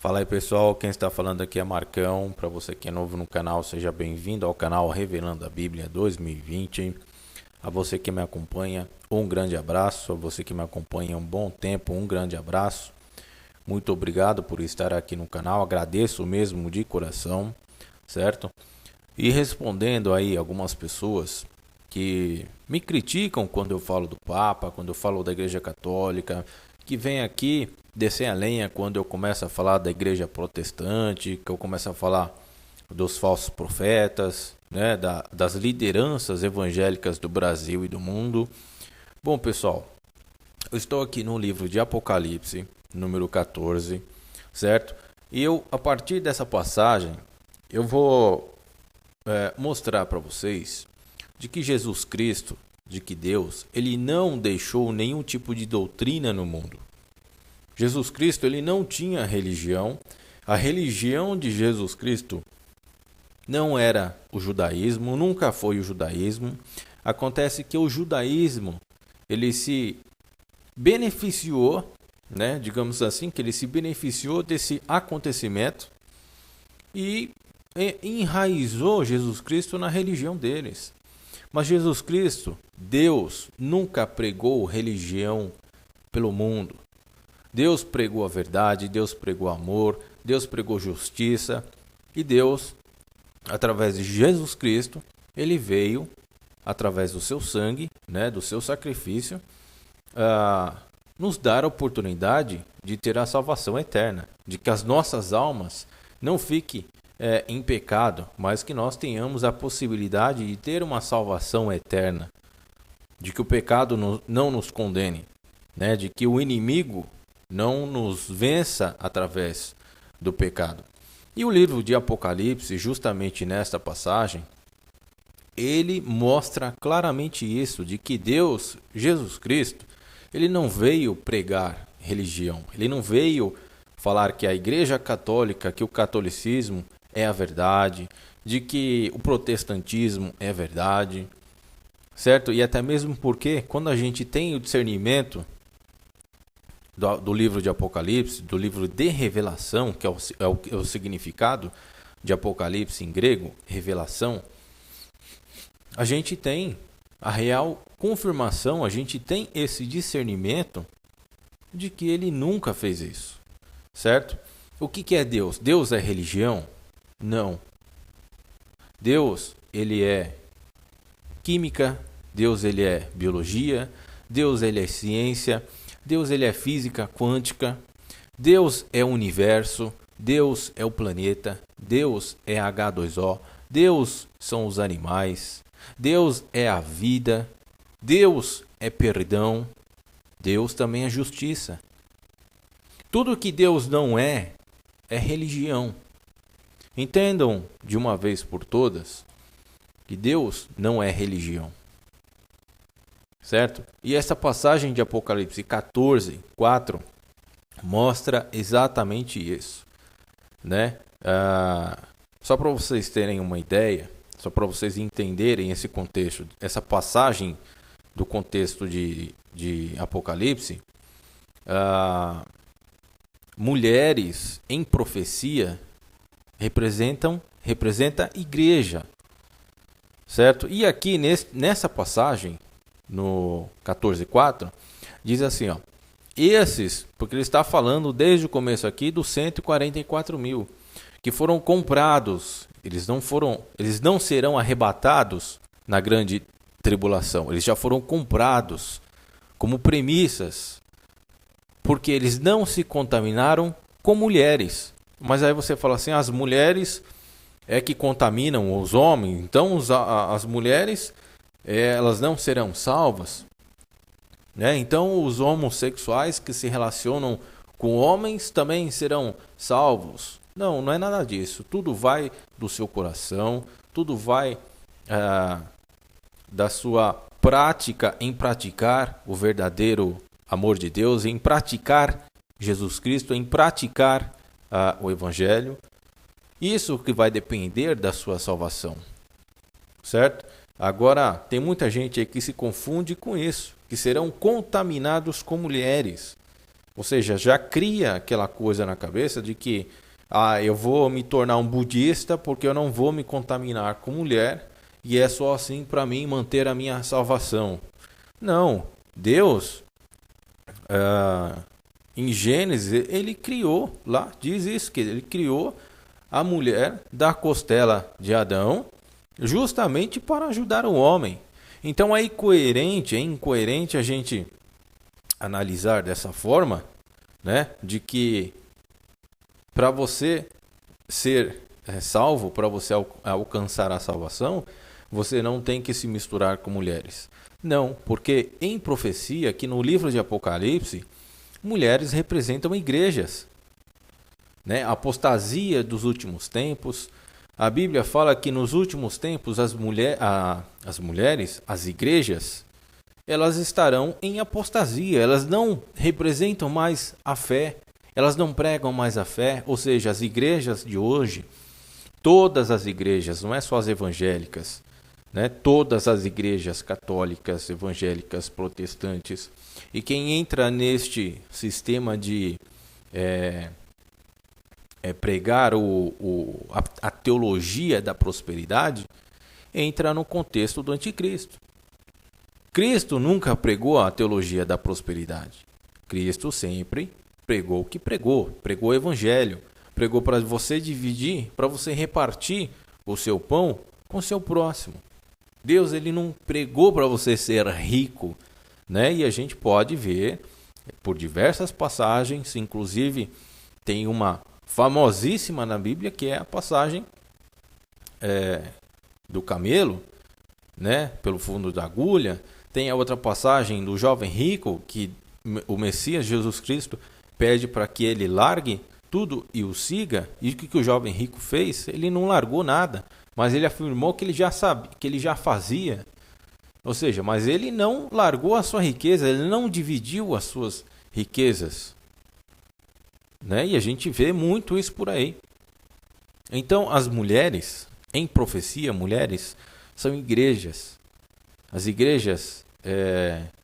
Fala aí pessoal, quem está falando aqui é Marcão. Para você que é novo no canal, seja bem-vindo ao canal Revelando a Bíblia 2020. A você que me acompanha, um grande abraço. A você que me acompanha há um bom tempo, um grande abraço. Muito obrigado por estar aqui no canal, agradeço mesmo de coração, certo? E respondendo aí algumas pessoas que me criticam quando eu falo do Papa, quando eu falo da Igreja Católica, que vem aqui descer a lenha quando eu começo a falar da Igreja Protestante, que eu começo a falar dos falsos profetas, né, das lideranças evangélicas do Brasil e do mundo. Bom, pessoal, eu estou aqui no livro de Apocalipse, número 14, certo? E eu, a partir dessa passagem, eu vou mostrar para vocês de que Jesus Cristo, de que Deus, ele não deixou nenhum tipo de doutrina no mundo. Jesus Cristo, ele não tinha religião. A religião de Jesus Cristo não era o judaísmo, nunca foi o judaísmo. Acontece que o judaísmo, ele se beneficiou, né, digamos assim, que ele se beneficiou desse acontecimento e enraizou Jesus Cristo na religião deles. Mas Jesus Cristo, Deus, nunca pregou religião pelo mundo. Deus pregou a verdade, Deus pregou amor, Deus pregou justiça. E Deus, através de Jesus Cristo, ele veio, através do seu sangue, né, do seu sacrifício, nos dar a oportunidade de ter a salvação eterna. De que as nossas almas não fiquem em pecado, mas que nós tenhamos a possibilidade de ter uma salvação eterna, de que o pecado não nos condene, né? De que o inimigo não nos vença através do pecado. E o livro de Apocalipse, justamente nesta passagem, ele mostra claramente isso, de que Deus, Jesus Cristo, ele não veio pregar religião, ele não veio falar que a Igreja Católica, que o catolicismo é a verdade, de que o protestantismo é verdade, certo? E até mesmo porque quando a gente tem o discernimento do livro de Apocalipse, do livro de revelação, que é o significado de Apocalipse em grego, revelação, a gente tem a real confirmação, a gente tem esse discernimento de que ele nunca fez isso, certo? O que é Deus? Deus é religião? Não. Deus, ele é química, Deus, ele é biologia, Deus, ele é ciência, Deus, ele é física quântica, Deus é o universo, Deus é o planeta, Deus é H2O, Deus são os animais, Deus é a vida, Deus é perdão, Deus também é justiça. Tudo que Deus não é religião. Entendam de uma vez por todas que Deus não é religião, certo? E essa passagem de Apocalipse 14, 4 mostra exatamente isso, né? Só para vocês terem uma ideia, só para vocês entenderem esse contexto, essa passagem do contexto de Apocalipse, mulheres em profecia representa igreja, certo? E aqui nessa passagem, no 14:4, diz assim, ó, esses, porque ele está falando desde o começo aqui dos 144 mil que foram comprados, eles não serão arrebatados na grande tribulação, eles já foram comprados como premissas, porque eles não se contaminaram com mulheres. Mas aí você fala assim, as mulheres é que contaminam os homens, então as mulheres elas não serão salvas, né? Então os homossexuais que se relacionam com homens também serão salvos. Não é nada disso. Tudo vai do seu coração, tudo vai da sua prática em praticar o verdadeiro amor de Deus, em praticar Jesus Cristo, em praticar o Evangelho. Isso que vai depender da sua salvação, certo? Agora, tem muita gente aí que se confunde com isso, que serão contaminados com mulheres. Ou seja, já cria aquela coisa na cabeça de que eu vou me tornar um budista porque eu não vou me contaminar com mulher e é só assim para mim manter a minha salvação. Não, Deus, em Gênesis, ele criou, lá diz isso, que ele criou a mulher da costela de Adão justamente para ajudar o homem. Então é incoerente a gente analisar dessa forma, né, de que para você ser salvo, para você alcançar a salvação, você não tem que se misturar com mulheres. Não, porque em profecia, aqui no livro de Apocalipse, mulheres representam igrejas, né? A apostasia dos últimos tempos. A Bíblia fala que nos últimos tempos as mulheres, as igrejas, elas estarão em apostasia, elas não representam mais a fé, elas não pregam mais a fé, ou seja, as igrejas de hoje, todas as igrejas, não é só as evangélicas, né? Todas as igrejas católicas, evangélicas, protestantes, e quem entra neste sistema de pregar a teologia da prosperidade, entra no contexto do anticristo. Cristo nunca pregou a teologia da prosperidade. Cristo sempre pregou o que pregou o evangelho, pregou para você dividir, para você repartir o seu pão com o seu próximo. Deus, ele não pregou para você ser rico, né? E a gente pode ver por diversas passagens, inclusive tem uma famosíssima na Bíblia que é a passagem do camelo, né? Pelo fundo da agulha. Tem a outra passagem do jovem rico que o Messias Jesus Cristo pede para que ele largue tudo e o siga. E o que o jovem rico fez? Ele não largou nada, mas ele afirmou que ele já sabia, que ele já fazia. Ou seja, mas ele não largou a sua riqueza, ele não dividiu as suas riquezas, né? E a gente vê muito isso por aí. Então, as mulheres, em profecia, mulheres são igrejas. As igrejas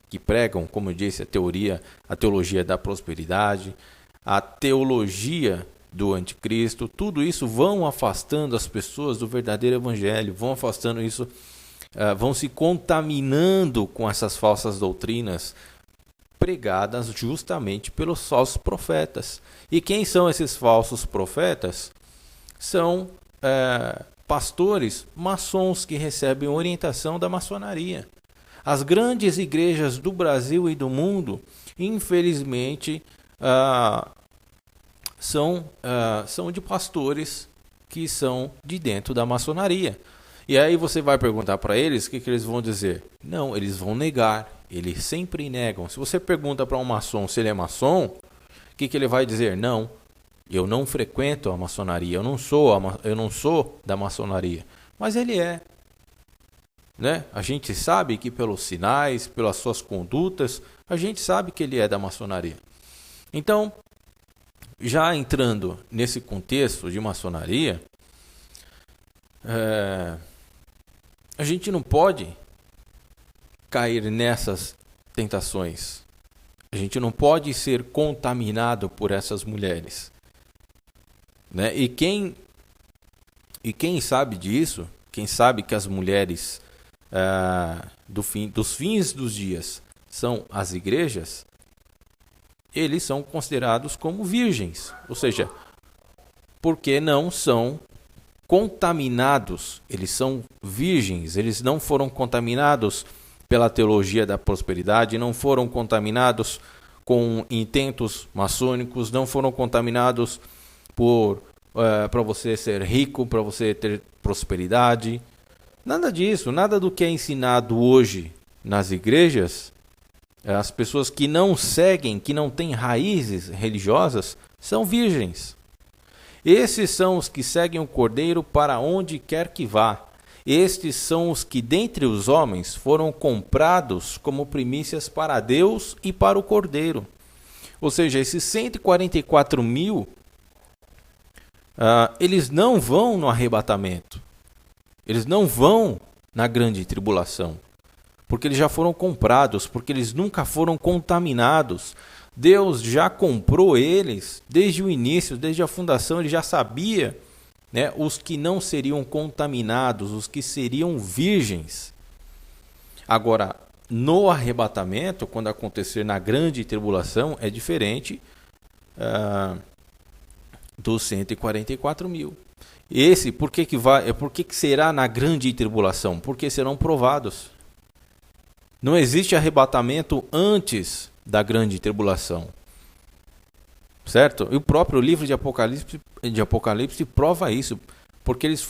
que pregam, como eu disse, a teologia da prosperidade, a teologia do anticristo, tudo isso vão afastando as pessoas do verdadeiro evangelho, vão afastando isso, vão se contaminando com essas falsas doutrinas pregadas justamente pelos falsos profetas. E quem são esses falsos profetas? São pastores maçons que recebem orientação da maçonaria. As grandes igrejas do Brasil e do mundo, infelizmente, são de pastores que são de dentro da maçonaria. E aí você vai perguntar para eles o que eles vão dizer. Não, eles vão negar. Eles sempre negam. Se você pergunta para um maçom se ele é maçom, o que ele vai dizer? Não, eu não frequento a maçonaria, eu não sou da maçonaria. Mas ele é. Né? A gente sabe que pelos sinais, pelas suas condutas, a gente sabe que ele é da maçonaria. Então, já entrando nesse contexto de maçonaria, a gente não pode cair nessas tentações. A gente não pode ser contaminado por essas mulheres, né? E quem sabe disso, quem sabe que as mulheres dos fins dos dias são as igrejas, eles são considerados como virgens, ou seja, porque não são contaminados, eles são virgens, eles não foram contaminados pela teologia da prosperidade, não foram contaminados com intentos maçônicos, não foram contaminados para você ser rico, para você ter prosperidade. Nada disso, nada do que é ensinado hoje nas igrejas. As pessoas que não seguem, que não têm raízes religiosas, são virgens. Esses são os que seguem o Cordeiro para onde quer que vá. Estes são os que dentre os homens foram comprados como primícias para Deus e para o Cordeiro. Ou seja, esses 144 mil, eles não vão no arrebatamento. Eles não vão na grande tribulação. Porque eles já foram comprados, porque eles nunca foram contaminados. Deus já comprou eles desde o início, desde a fundação. Ele já sabia, né, os que não seriam contaminados, os que seriam virgens. Agora, no arrebatamento, quando acontecer na grande tribulação, é diferente dos 144 mil. Esse, por que será na grande tribulação? Porque serão provados. Não existe arrebatamento antes da grande tribulação. Certo? E o próprio livro de Apocalipse prova isso. Porque eles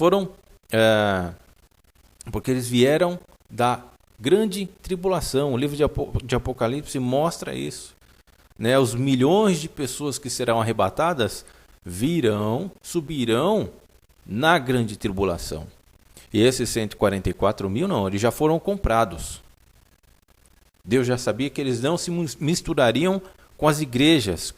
porque eles vieram da grande tribulação. O livro de Apocalipse mostra isso. Né? Os milhões de pessoas que serão arrebatadas subirão na grande tribulação. E esses 144 mil não, eles já foram comprados. Deus já sabia que eles não se misturariam com as igrejas,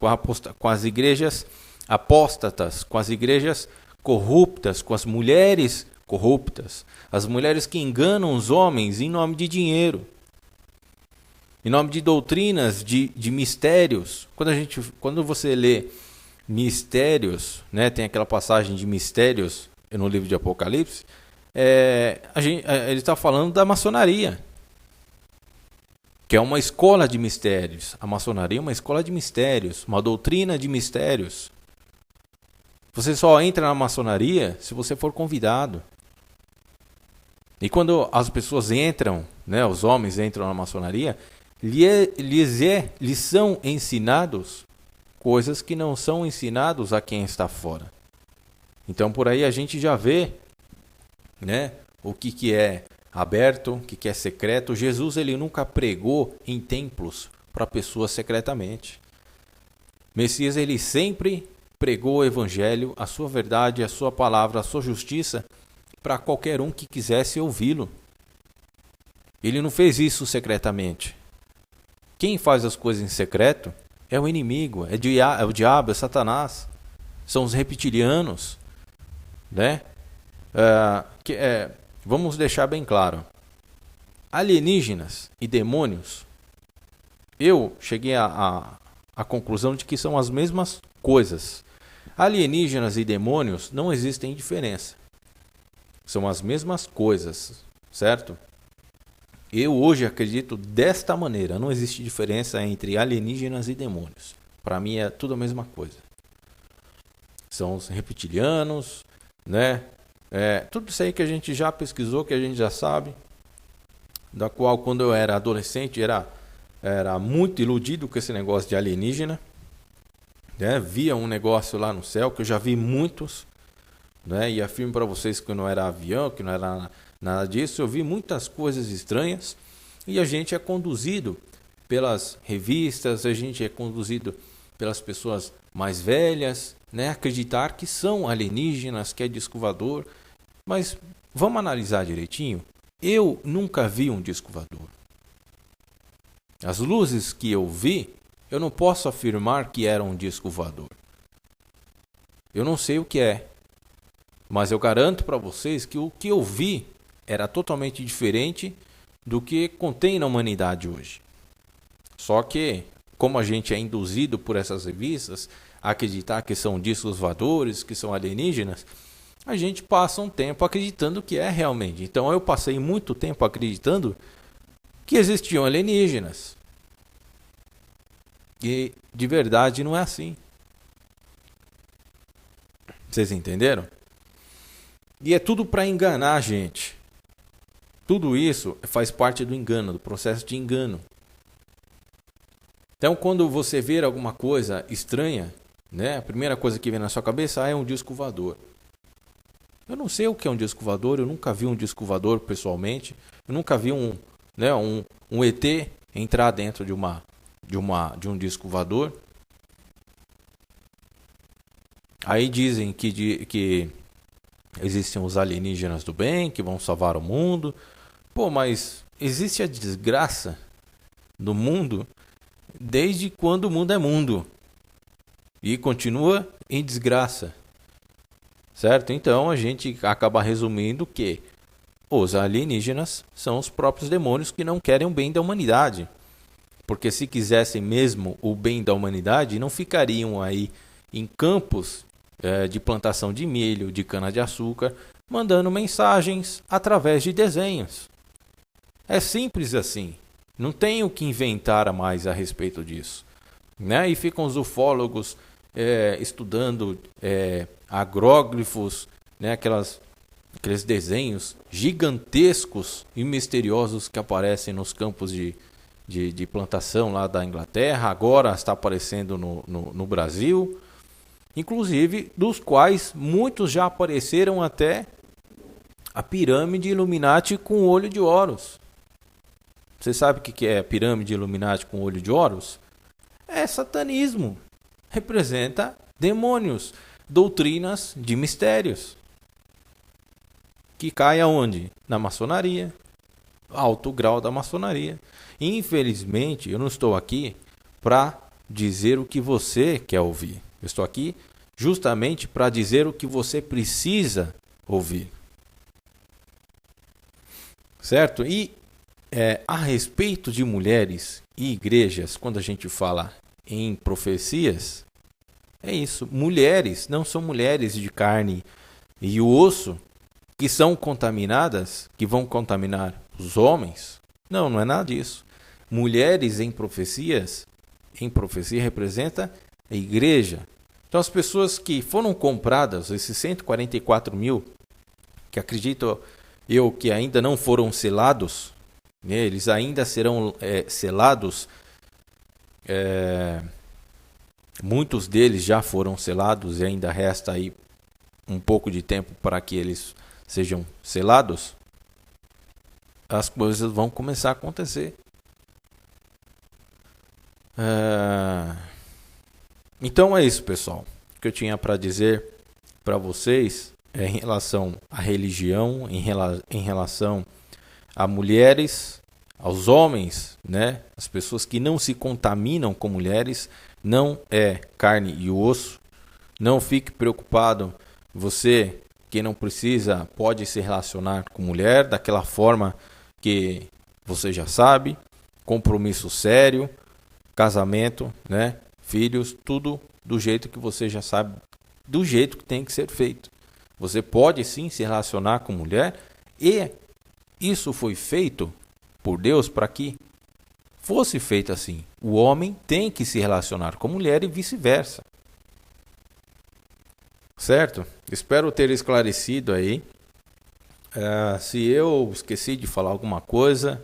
com as igrejas apóstatas, com as igrejas corruptas, com as mulheres corruptas, as mulheres que enganam os homens em nome de dinheiro, em nome de doutrinas, de mistérios. Quando você lê mistérios, né, tem aquela passagem de mistérios no livro de Apocalipse, ele está falando da maçonaria, que é uma escola de mistérios. A maçonaria é uma escola de mistérios, uma doutrina de mistérios. Você só entra na maçonaria se você for convidado. E quando as pessoas entram, né, os homens entram na maçonaria, lhes são ensinados coisas que não são ensinados a quem está fora. Então por aí a gente já vê, né, o que é aberto, o que é secreto. Jesus, ele nunca pregou em templos para pessoas secretamente. Messias, ele sempre pregou o evangelho, a sua verdade, a sua palavra, a sua justiça para qualquer um que quisesse ouvi-lo. Ele não fez isso secretamente. Quem faz as coisas em secreto é o inimigo, é o diabo, é Satanás. São os reptilianos, né? Vamos deixar bem claro. Alienígenas e demônios, eu cheguei à conclusão de que são as mesmas coisas. Alienígenas e demônios não existem diferença. São as mesmas coisas, certo? Eu hoje acredito desta maneira. Não existe diferença entre alienígenas e demônios. Para mim é tudo a mesma coisa. São os reptilianos, né? Tudo isso aí que a gente já pesquisou, que a gente já sabe. Da qual, quando eu era adolescente, era muito iludido com esse negócio de alienígena. Né? Via um negócio lá no céu, que eu já vi muitos. Né? E afirmo para vocês que não era avião, que não era nada disso. Eu vi muitas coisas estranhas. E a gente é conduzido pelas revistas, a gente é conduzido pelas pessoas mais velhas, né? Acreditar que são alienígenas, que é disco voador. Mas vamos analisar direitinho. Eu nunca vi um disco voador. As luzes que eu vi, eu não posso afirmar que era um disco voador. Eu não sei o que é. Mas eu garanto para vocês que o que eu vi era totalmente diferente do que contém na humanidade hoje. Só que, como a gente é induzido por essas revistas a acreditar que são discos voadores, que são alienígenas, a gente passa um tempo acreditando que é realmente. Então eu passei muito tempo acreditando que existiam alienígenas. E de verdade não é assim. Vocês entenderam? E é tudo para enganar a gente. Tudo isso faz parte do engano, do processo de engano. Então quando você vê alguma coisa estranha, né, a primeira coisa que vem na sua cabeça é um disco voador. Eu não sei o que é um disco voador, eu nunca vi um disco voador pessoalmente, eu nunca vi um ET entrar dentro de um disco voador. Aí dizem que existem os alienígenas do bem, que vão salvar o mundo. Pô, mas existe a desgraça no mundo desde quando o mundo é mundo. E continua em desgraça. Certo? Então a gente acaba resumindo que os alienígenas são os próprios demônios que não querem o bem da humanidade. Porque se quisessem mesmo o bem da humanidade, não ficariam aí em campos de plantação de milho, de cana-de-açúcar, mandando mensagens através de desenhos. É simples assim. Não tem o que inventar a mais a respeito disso. Né? E ficam os ufólogos estudando agróglifos, né? Aqueles desenhos gigantescos e misteriosos que aparecem nos campos de plantação lá da Inglaterra, agora está aparecendo no Brasil, inclusive dos quais muitos já apareceram até a pirâmide Illuminati com olho de Horus. Você sabe o que é a pirâmide Illuminati com olho de Horus? É satanismo, representa demônios, doutrinas de mistérios, que cai aonde? Na maçonaria, alto grau da maçonaria. Infelizmente, eu não estou aqui para dizer o que você quer ouvir. Eu estou aqui justamente para dizer o que você precisa ouvir. Certo? E a respeito de mulheres e igrejas, quando a gente fala em profecias, é isso. Mulheres não são mulheres de carne e osso que são contaminadas, que vão contaminar os homens. Não, não é nada disso. Mulheres em profecia representa a igreja. Então as pessoas que foram compradas, esses 144 mil, que acredito eu que ainda não foram selados, né? Eles ainda serão selados, muitos deles já foram selados e ainda resta aí um pouco de tempo para que eles sejam selados. As coisas vão começar a acontecer. Então é isso, pessoal. O que eu tinha para dizer para vocês em relação à religião, em relação a mulheres, aos homens, né? As pessoas que não se contaminam com mulheres, não é carne e osso. Não fique preocupado. Você que não precisa pode se relacionar com mulher daquela forma que você já sabe, compromisso sério, casamento, né? Filhos, tudo do jeito que você já sabe, do jeito que tem que ser feito. Você pode sim se relacionar com mulher e isso foi feito por Deus para que fosse feito assim. O homem tem que se relacionar com mulher e vice-versa. Certo? Espero ter esclarecido aí. Se eu esqueci de falar alguma coisa,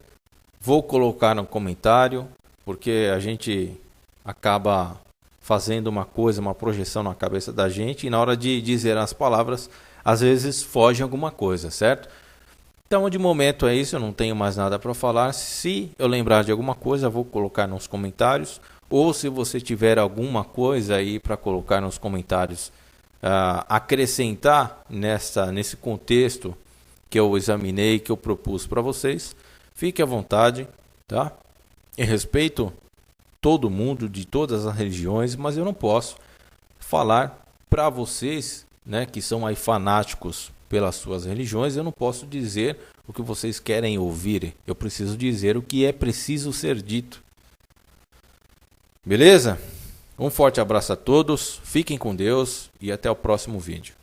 vou colocar no comentário, porque a gente acaba fazendo uma coisa, uma projeção na cabeça da gente e na hora de dizer as palavras, às vezes foge alguma coisa, certo? Então, de momento é isso, eu não tenho mais nada para falar. Se eu lembrar de alguma coisa, vou colocar nos comentários, ou se você tiver alguma coisa aí para colocar nos comentários, acrescentar nesse contexto que eu examinei, que eu propus para vocês, fique à vontade, tá? Eu respeito todo mundo, de todas as religiões, mas eu não posso falar para vocês, né, que são aí fanáticos pelas suas religiões, eu não posso dizer o que vocês querem ouvir. Eu preciso dizer o que é preciso ser dito. Beleza? Um forte abraço a todos, fiquem com Deus e até o próximo vídeo.